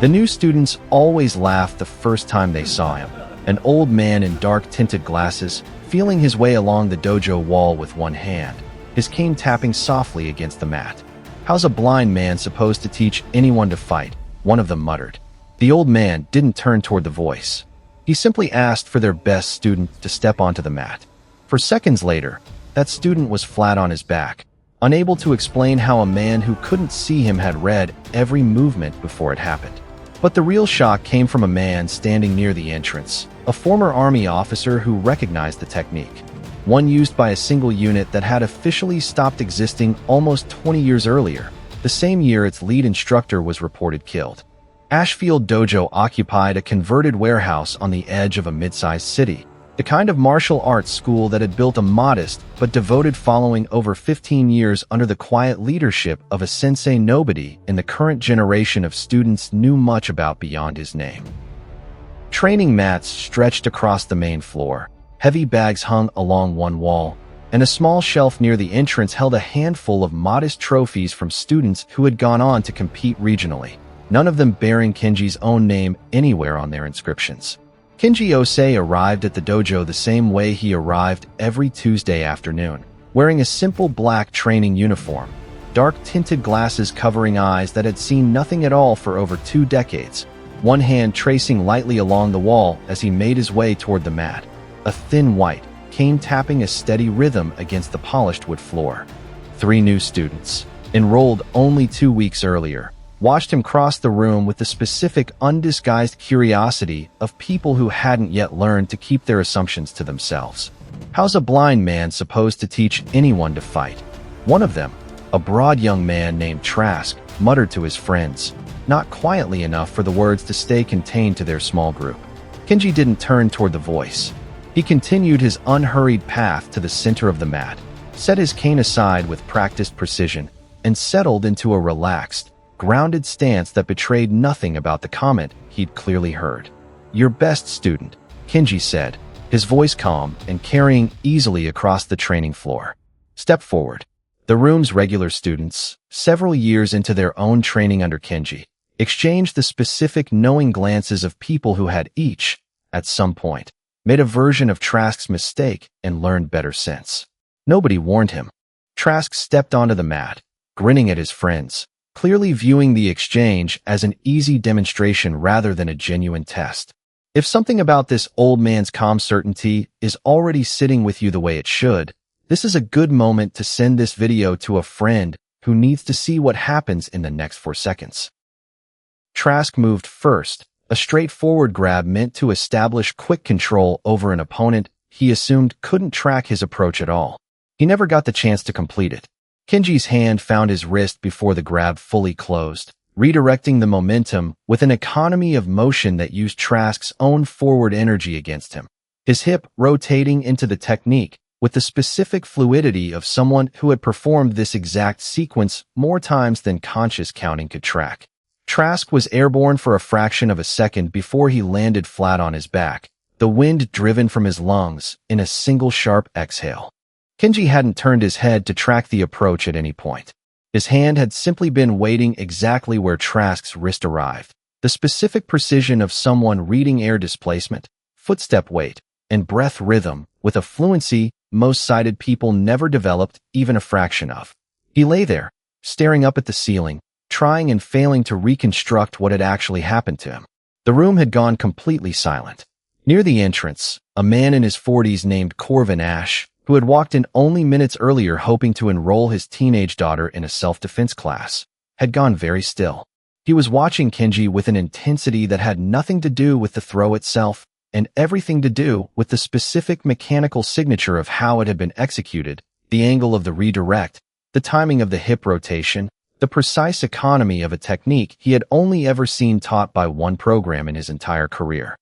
The new students always laughed the first time they saw him. An old man in dark tinted glasses, feeling his way along the dojo wall with one hand, his cane tapping softly against the mat. "How's a blind man supposed to teach anyone to fight?" one of them muttered. The old man didn't turn toward the voice. He simply asked for their best student to step onto the mat. For seconds later, that student was flat on his back, unable to explain how a man who couldn't see him had read every movement before it happened. But the real shock came from a man standing near the entrance, a former army officer who recognized the technique, one used by a single unit that had officially stopped existing almost 20 years earlier, the same year its lead instructor was reported killed. Ashfield Dojo occupied a converted warehouse on the edge of a mid-sized city, the kind of martial arts school that had built a modest but devoted following over 15 years under the quiet leadership of a sensei nobody in the current generation of students knew much about beyond his name. Training mats stretched across the main floor, heavy bags hung along one wall, and a small shelf near the entrance held a handful of modest trophies from students who had gone on to compete regionally, none of them bearing Kenji's own name anywhere on their inscriptions. Kenji Osei arrived at the dojo the same way he arrived every Tuesday afternoon, wearing a simple black training uniform, dark tinted glasses covering eyes that had seen nothing at all for over 2 decades, one hand tracing lightly along the wall as he made his way toward the mat, a thin white cane tapping a steady rhythm against the polished wood floor. 3 new students, enrolled only 2 weeks earlier, watched him cross the room with the specific undisguised curiosity of people who hadn't yet learned to keep their assumptions to themselves. "How's a blind man supposed to teach anyone to fight?" One of them, a broad young man named Trask, muttered to his friends, not quietly enough for the words to stay contained to their small group. Kenji didn't turn toward the voice. He continued his unhurried path to the center of the mat, set his cane aside with practiced precision, and settled into a relaxed, grounded stance that betrayed nothing about the comment he'd clearly heard. "Your best student," Kenji said, his voice calm and carrying easily across the training floor. "Step forward." The room's regular students, several years into their own training under Kenji, exchanged the specific knowing glances of people who had each, at some point, made a version of Trask's mistake and learned better since. Nobody warned him. Trask stepped onto the mat, grinning at his friends, clearly viewing the exchange as an easy demonstration rather than a genuine test. If something about this old man's calm certainty is already sitting with you the way it should, this is a good moment to send this video to a friend who needs to see what happens in the next 4 seconds. Trask moved first, a straightforward grab meant to establish quick control over an opponent he assumed couldn't track his approach at all. He never got the chance to complete it. Kenji's hand found his wrist before the grab fully closed, redirecting the momentum with an economy of motion that used Trask's own forward energy against him. His hip rotating into the technique with the specific fluidity of someone who had performed this exact sequence more times than conscious counting could track. Trask was airborne for a fraction of a second before he landed flat on his back, the wind driven from his lungs in a single sharp exhale. Kenji hadn't turned his head to track the approach at any point. His hand had simply been waiting exactly where Trask's wrist arrived, the specific precision of someone reading air displacement, footstep weight, and breath rhythm with a fluency most sighted people never developed even a fraction of. He lay there, staring up at the ceiling, trying and failing to reconstruct what had actually happened to him. The room had gone completely silent. Near the entrance, a man in his 40s named Corvin Ash, who had walked in only minutes earlier hoping to enroll his teenage daughter in a self-defense class, had gone very still. He was watching Kenji with an intensity that had nothing to do with the throw itself and everything to do with the specific mechanical signature of how it had been executed, the angle of the redirect, the timing of the hip rotation, the precise economy of a technique he had only ever seen taught by one program in his entire career.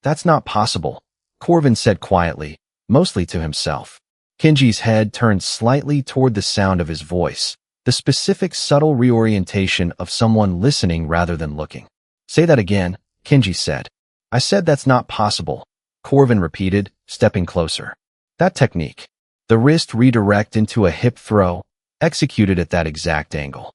"That's not possible," Corvin said quietly, mostly to himself. Kenji's head turned slightly toward the sound of his voice, the specific subtle reorientation of someone listening rather than looking. "Say that again," Kenji said. "I said that's not possible," Corvin repeated, stepping closer. "That technique, the wrist redirect into a hip throw, executed at that exact angle.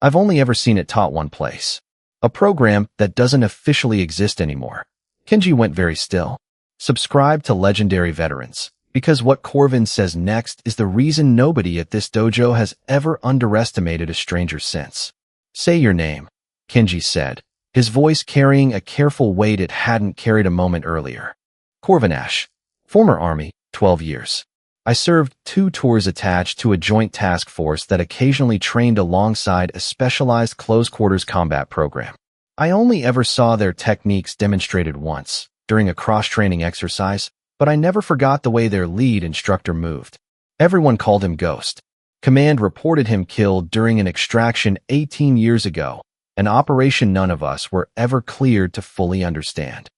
I've only ever seen it taught one place." A program that doesn't officially exist anymore. Kenji went very still. Subscribe to Legendary Veterans, because what Corvin says next is the reason nobody at this dojo has ever underestimated a stranger since. Say your name, Kenji said, his voice carrying a careful weight it hadn't carried a moment earlier. Corvin Ash, former Army, 12 years. I served 2 tours attached to a joint task force that occasionally trained alongside a specialized close-quarters combat program. I only ever saw their techniques demonstrated once, during a cross-training exercise, but I never forgot the way their lead instructor moved. Everyone called him Ghost. Command reported him killed during an extraction 18 years ago, an operation none of us were ever cleared to fully understand.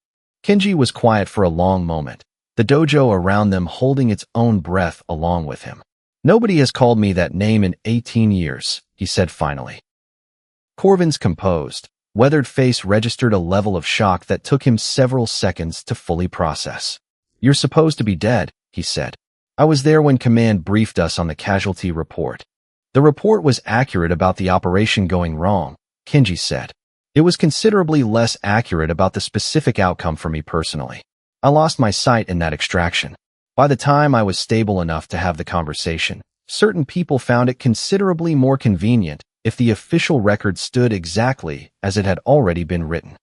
Kenji was quiet for a long moment, the dojo around them holding its own breath along with him. Nobody has called me that name in 18 years, he said finally. Corvin's composed, weathered face registered a level of shock that took him several seconds to fully process. You're supposed to be dead, he said. I was there when Command briefed us on the casualty report. The report was accurate about the operation going wrong, Kenji said. It was considerably less accurate about the specific outcome for me personally. I lost my sight in that extraction. By the time I was stable enough to have the conversation, certain people found it considerably more convenient if the official record stood exactly as it had already been written.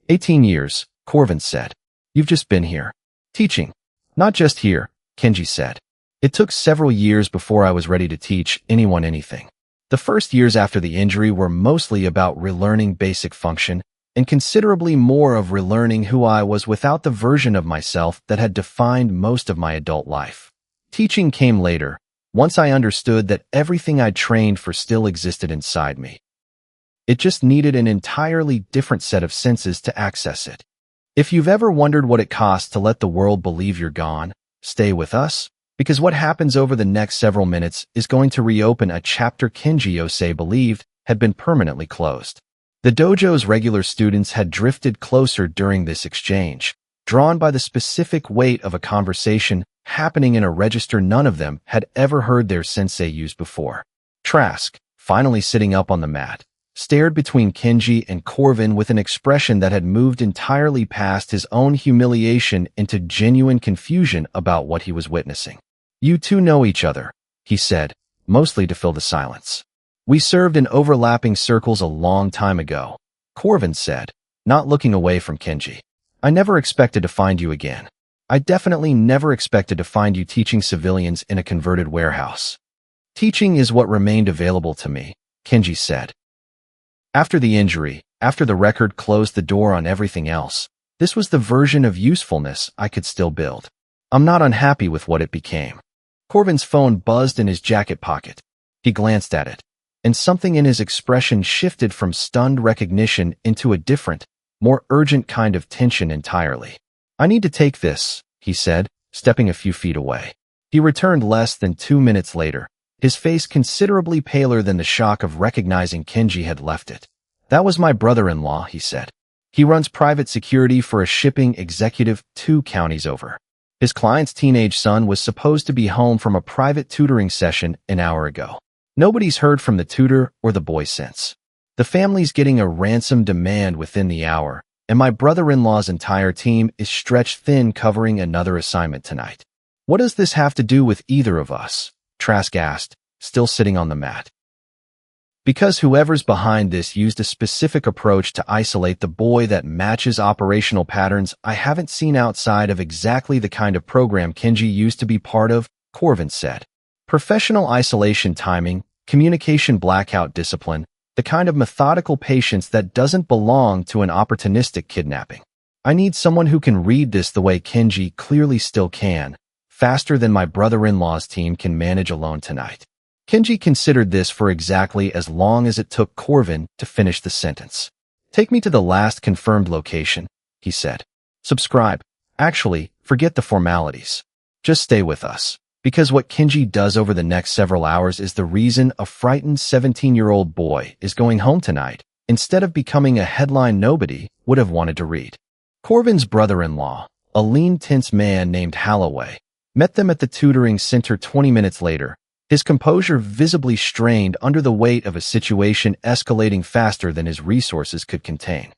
18 years, Corvin said. You've just been here. Teaching. Not just here, Kenji said. It took several years before I was ready to teach anyone anything. The first years after the injury were mostly about relearning basic function, and considerably more of relearning who I was without the version of myself that had defined most of my adult life. Teaching came later, once I understood that everything I'd trained for still existed inside me. It just needed an entirely different set of senses to access it. If you've ever wondered what it costs to let the world believe you're gone, stay with us, because what happens over the next several minutes is going to reopen a chapter Kenji Osei believed had been permanently closed. The dojo's regular students had drifted closer during this exchange, drawn by the specific weight of a conversation happening in a register none of them had ever heard their sensei use before. Trask, finally sitting up on the mat, stared between Kenji and Corvin with an expression that had moved entirely past his own humiliation into genuine confusion about what he was witnessing. You two know each other, he said, mostly to fill the silence. We served in overlapping circles a long time ago, Corvin said, not looking away from Kenji. I never expected to find you again. I definitely never expected to find you teaching civilians in a converted warehouse. Teaching is what remained available to me, Kenji said. After the injury, after the record closed the door on everything else, this was the version of usefulness I could still build. I'm not unhappy with what it became. Corvin's phone buzzed in his jacket pocket. He glanced at it, and something in his expression shifted from stunned recognition into a different, more urgent kind of tension entirely. I need to take this, he said, stepping a few feet away. He returned less than 2 minutes later, his face considerably paler than the shock of recognizing Kenji had left it. That was my brother-in-law, he said. He runs private security for a shipping executive 2 counties over. His client's teenage son was supposed to be home from a private tutoring session an hour ago. Nobody's heard from the tutor or the boy since. The family's getting a ransom demand within the hour, and my brother-in-law's entire team is stretched thin covering another assignment tonight. What does this have to do with either of us? Trask asked, still sitting on the mat. Because whoever's behind this used a specific approach to isolate the boy that matches operational patterns I haven't seen outside of exactly the kind of program Kenji used to be part of, Corvin said. Professional isolation timing, communication blackout discipline, the kind of methodical patience that doesn't belong to an opportunistic kidnapping. I need someone who can read this the way Kenji clearly still can, faster than my brother-in-law's team can manage alone tonight. Kenji considered this for exactly as long as it took Corvin to finish the sentence. Take me to the last confirmed location, he said. Subscribe. Actually, forget the formalities. Just stay with us. Because what Kenji does over the next several hours is the reason a frightened 17-year-old boy is going home tonight, instead of becoming a headline nobody would have wanted to read. Corvin's brother-in-law, a lean, tense man named Holloway, met them at the tutoring center 20 minutes later, his composure visibly strained under the weight of a situation escalating faster than his resources could contain.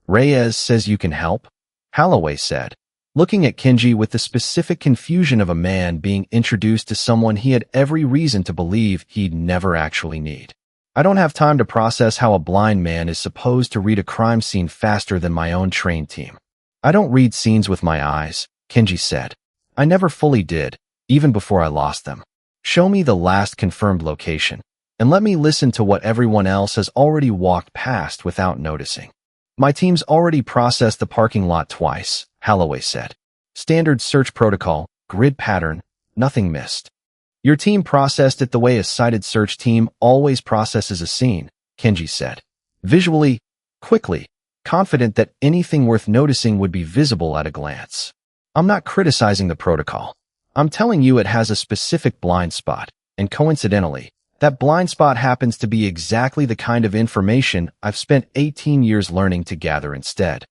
"Reyes says you can help?" Holloway said, looking at Kenji with the specific confusion of a man being introduced to someone he had every reason to believe he'd never actually need. "I don't have time to process how a blind man is supposed to read a crime scene faster than my own trained team. I don't read scenes with my eyes," Kenji said. "I never fully did, even before I lost them. Show me the last confirmed location, and let me listen to what everyone else has already walked past without noticing." "My team's already processed the parking lot twice," Holloway said. "Standard search protocol, grid pattern, nothing missed." "Your team processed it the way a sighted search team always processes a scene," Kenji said. Visually, quickly, confident that anything worth noticing would be visible at a glance. "I'm not criticizing the protocol. I'm telling you it has a specific blind spot, and coincidentally, that blind spot happens to be exactly the kind of information I've spent 18 years learning to gather instead."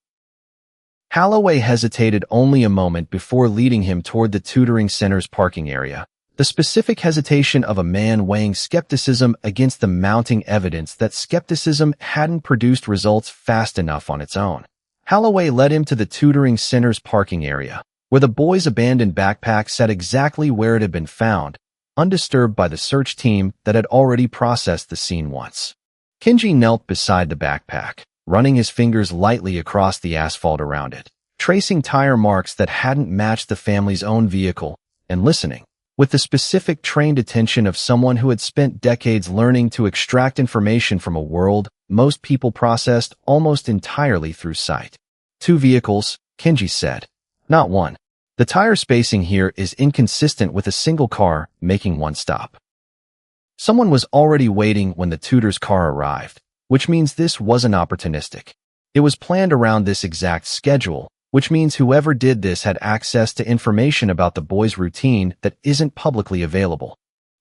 Holloway hesitated only a moment before leading him toward the tutoring center's parking area, the specific hesitation of a man weighing skepticism against the mounting evidence that skepticism hadn't produced results fast enough on its own. Holloway led him to the tutoring center's parking area, where the boy's abandoned backpack sat exactly where it had been found, undisturbed by the search team that had already processed the scene once. Kenji knelt beside the backpack, running his fingers lightly across the asphalt around it, tracing tire marks that hadn't matched the family's own vehicle, and listening, with the specific trained attention of someone who had spent decades learning to extract information from a world most people processed almost entirely through sight. "Two vehicles," Kenji said. "Not one. The tire spacing here is inconsistent with a single car making one stop." Someone was already waiting when the tutor's car arrived, which means this wasn't opportunistic. It was planned around this exact schedule, which means whoever did this had access to information about the boy's routine that isn't publicly available.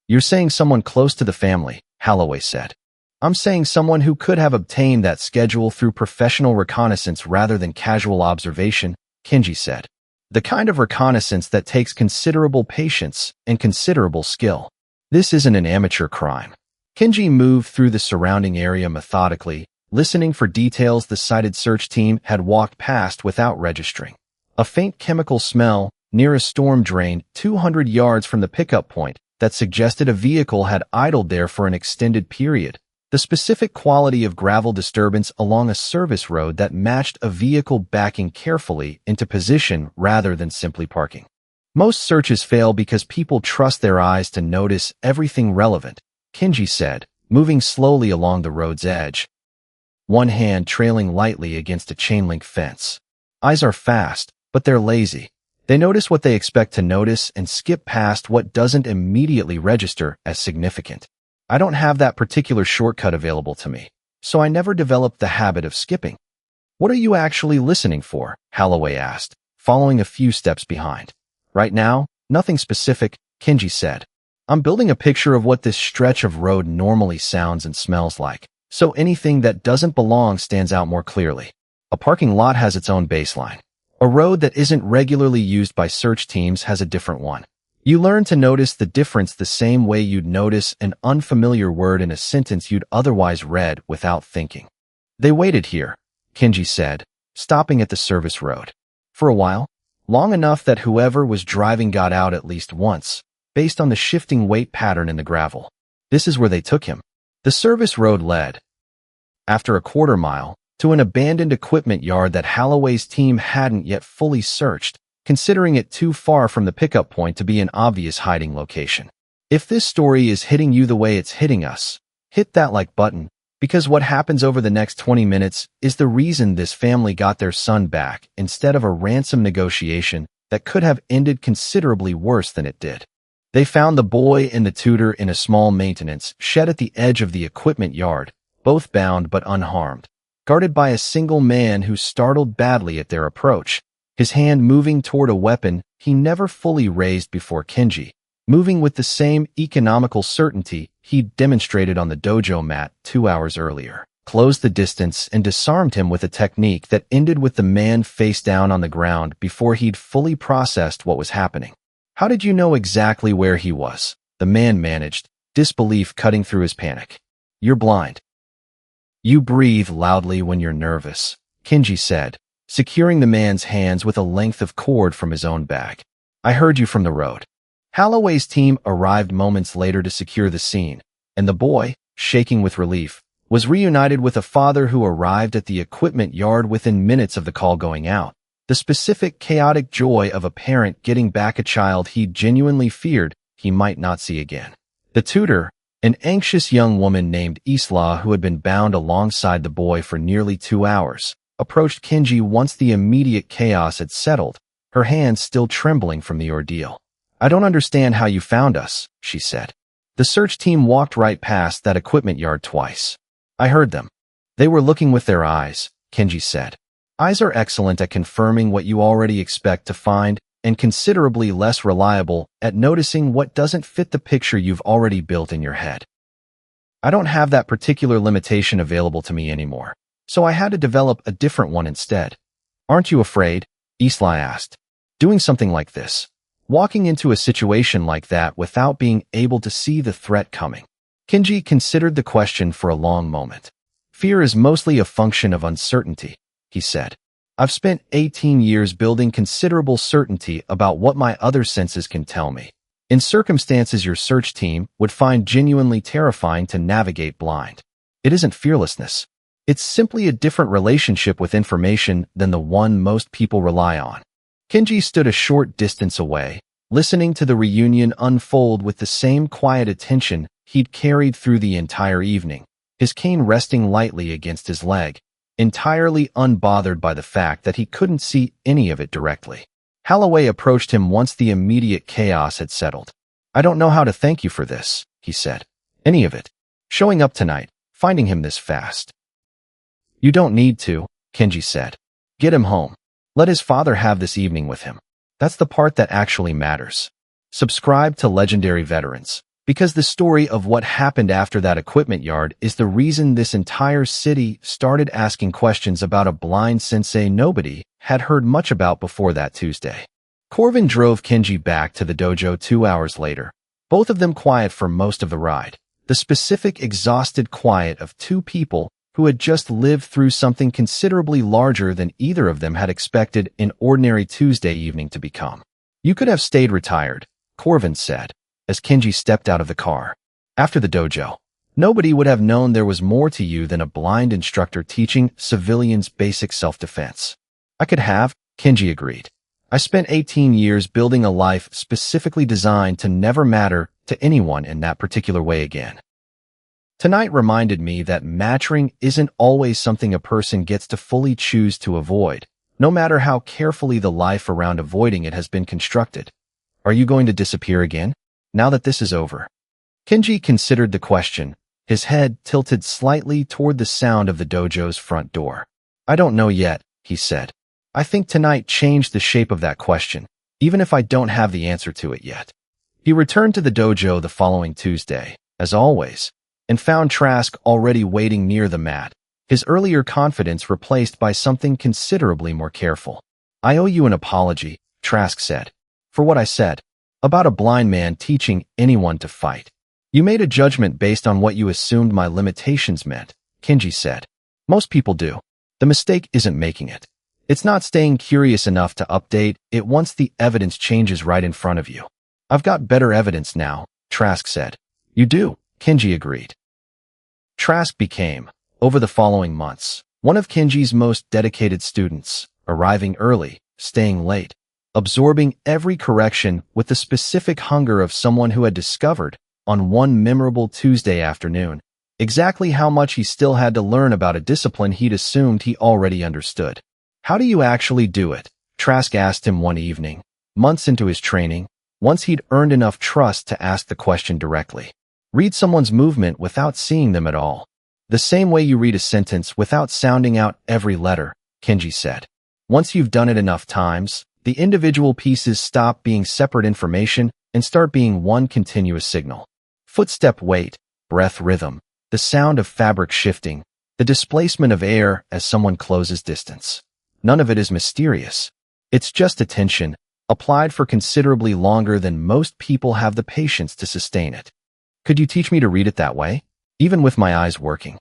"You're saying someone close to the family," Holloway said. "I'm saying someone who could have obtained that schedule through professional reconnaissance rather than casual observation," Kenji said. "The kind of reconnaissance that takes considerable patience and considerable skill. This isn't an amateur crime." Kenji moved through the surrounding area methodically, listening for details the sighted search team had walked past without registering. A faint chemical smell near a storm drain 200 yards from the pickup point that suggested a vehicle had idled there for an extended period. The specific quality of gravel disturbance along a service road that matched a vehicle backing carefully into position rather than simply parking. "Most searches fail because people trust their eyes to notice everything relevant," Kenji said, moving slowly along the road's edge, one hand trailing lightly against a chain-link fence. "Eyes are fast, but they're lazy. They notice what they expect to notice and skip past what doesn't immediately register as significant. I don't have that particular shortcut available to me, so I never developed the habit of skipping." "What are you actually listening for?" Holloway asked, following a few steps behind. "Right now, nothing specific," Kenji said. "I'm building a picture of what this stretch of road normally sounds and smells like, so anything that doesn't belong stands out more clearly. A parking lot has its own baseline. A road that isn't regularly used by search teams has a different one. You learn to notice the difference the same way you'd notice an unfamiliar word in a sentence you'd otherwise read without thinking." "They waited here," Kenji said, stopping at the service road. "For a while, long enough that whoever was driving got out at least once, based on the shifting weight pattern in the gravel. This is where they took him." The service road led, after a quarter mile, to an abandoned equipment yard that Holloway's team hadn't yet fully searched, considering it too far from the pickup point to be an obvious hiding location. If this story is hitting you the way it's hitting us, hit that like button, because what happens over the next 20 minutes is the reason this family got their son back instead of a ransom negotiation that could have ended considerably worse than it did. They found the boy and the tutor in a small maintenance shed at the edge of the equipment yard, both bound but unharmed, guarded by a single man who startled badly at their approach, his hand moving toward a weapon he never fully raised before Kenji, moving with the same economical certainty he'd demonstrated on the dojo mat 2 hours earlier, closed the distance and disarmed him with a technique that ended with the man face down on the ground before he'd fully processed what was happening. "How did you know exactly where he was?" the man managed, disbelief cutting through his panic. You're blind. You breathe loudly when you're nervous, Kenji said, securing the man's hands with a length of cord from his own bag. I heard you from the road. Holloway's team arrived moments later to secure the scene, and the boy, shaking with relief, was reunited with a father who arrived at the equipment yard within minutes of the call going out. The specific chaotic joy of a parent getting back a child he genuinely feared he might not see again. The tutor, an anxious young woman named Isla who had been bound alongside the boy for nearly 2 hours, approached Kenji once the immediate chaos had settled, her hands still trembling from the ordeal. I don't understand how you found us, she said. The search team walked right past that equipment yard twice. I heard them. They were looking with their eyes, Kenji said. Eyes are excellent at confirming what you already expect to find, and considerably less reliable at noticing what doesn't fit the picture you've already built in your head. I don't have that particular limitation available to me anymore, so I had to develop a different one instead. Aren't you afraid? Isla asked. Doing something like this, walking into a situation like that without being able to see the threat coming. Kenji considered the question for a long moment. Fear is mostly a function of uncertainty, he said. I've spent 18 years building considerable certainty about what my other senses can tell me. In circumstances your search team would find genuinely terrifying to navigate blind. It isn't fearlessness. It's simply a different relationship with information than the one most people rely on. Kenji stood a short distance away, listening to the reunion unfold with the same quiet attention he'd carried through the entire evening, his cane resting lightly against his leg, entirely unbothered by the fact that he couldn't see any of it directly. Holloway approached him once the immediate chaos had settled. I don't know how to thank you for this, he said. Any of it. Showing up tonight, finding him this fast. You don't need to, Kenji said. Get him home. Let his father have this evening with him. That's the part that actually matters. Subscribe to Legendary Veterans, because the story of what happened after that equipment yard is the reason this entire city started asking questions about a blind sensei nobody had heard much about before that Tuesday. Corvin drove Kenji back to the dojo 2 hours later, both of them quiet for most of the ride, the specific exhausted quiet of two people who had just lived through something considerably larger than either of them had expected an ordinary Tuesday evening to become. You could have stayed retired, Corvin said, as Kenji stepped out of the car. After the dojo, nobody would have known there was more to you than a blind instructor teaching civilians basic self-defense. I could have, Kenji agreed. I spent 18 years building a life specifically designed to never matter to anyone in that particular way again. Tonight reminded me that maturing isn't always something a person gets to fully choose to avoid, no matter how carefully the life around avoiding it has been constructed. Are you going to disappear again, now that this is over? Kenji considered the question, his head tilted slightly toward the sound of the dojo's front door. I don't know yet, he said. I think tonight changed the shape of that question, even if I don't have the answer to it yet. He returned to the dojo the following Tuesday, as always, and found Trask already waiting near the mat, his earlier confidence replaced by something considerably more careful. I owe you an apology, Trask said, for what I said about a blind man teaching anyone to fight. You made a judgment based on what you assumed my limitations meant, Kenji said. Most people do. The mistake isn't making it. It's not staying curious enough to update it once the evidence changes right in front of you. I've got better evidence now, Trask said. You do, Kenji agreed. Trask became, over the following months, one of Kenji's most dedicated students, arriving early, staying late, absorbing every correction with the specific hunger of someone who had discovered, on one memorable Tuesday afternoon, exactly how much he still had to learn about a discipline he'd assumed he already understood. How do you actually do it? Trask asked him one evening, months into his training, once he'd earned enough trust to ask the question directly. Read someone's movement without seeing them at all. The same way you read a sentence without sounding out every letter, Kenji said. Once you've done it enough times, the individual pieces stop being separate information and start being one continuous signal. Footstep weight, breath rhythm, the sound of fabric shifting, the displacement of air as someone closes distance. None of it is mysterious. It's just attention, applied for considerably longer than most people have the patience to sustain it. Could you teach me to read it that way, even with my eyes working?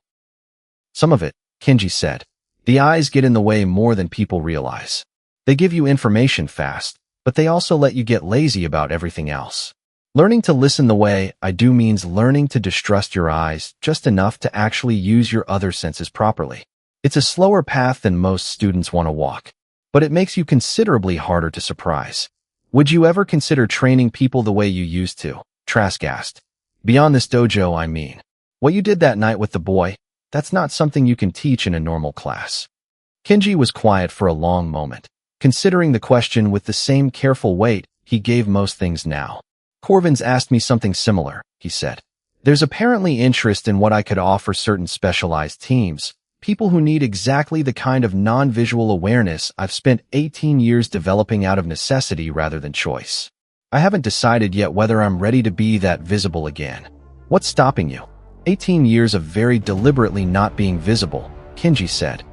Some of it, Kenji said. The eyes get in the way more than people realize. They give you information fast, but they also let you get lazy about everything else. Learning to listen the way I do means learning to distrust your eyes just enough to actually use your other senses properly. It's a slower path than most students want to walk, but it makes you considerably harder to surprise. Would you ever consider training people the way you used to? Trask asked. Beyond this dojo, I mean. What you did that night with the boy, that's not something you can teach in a normal class. Kenji was quiet for a long moment, considering the question with the same careful weight he gave most things now. Corvin's asked me something similar, he said. There's apparently interest in what I could offer certain specialized teams, people who need exactly the kind of non-visual awareness I've spent 18 years developing out of necessity rather than choice. I haven't decided yet whether I'm ready to be that visible again. What's stopping you? 18 years of very deliberately not being visible, Kenji said.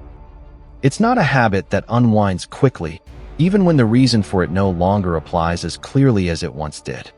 It's not a habit that unwinds quickly, even when the reason for it no longer applies as clearly as it once did.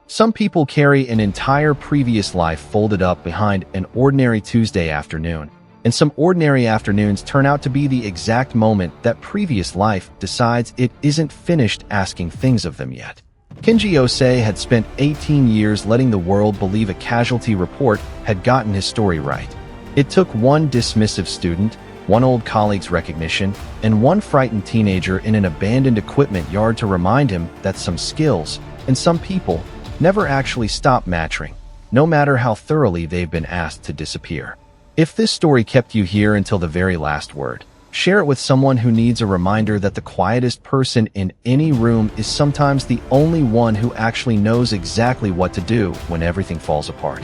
Some people carry an entire previous life folded up behind an ordinary Tuesday afternoon, and some ordinary afternoons turn out to be the exact moment that previous life decides it isn't finished asking things of them yet. Kenji Osei had spent 18 years letting the world believe a casualty report had gotten his story right. It took one dismissive student, one old colleague's recognition, and one frightened teenager in an abandoned equipment yard to remind him that some skills, and some people, never actually stop maturing, no matter how thoroughly they've been asked to disappear. If this story kept you here until the very last word, share it with someone who needs a reminder that the quietest person in any room is sometimes the only one who actually knows exactly what to do when everything falls apart.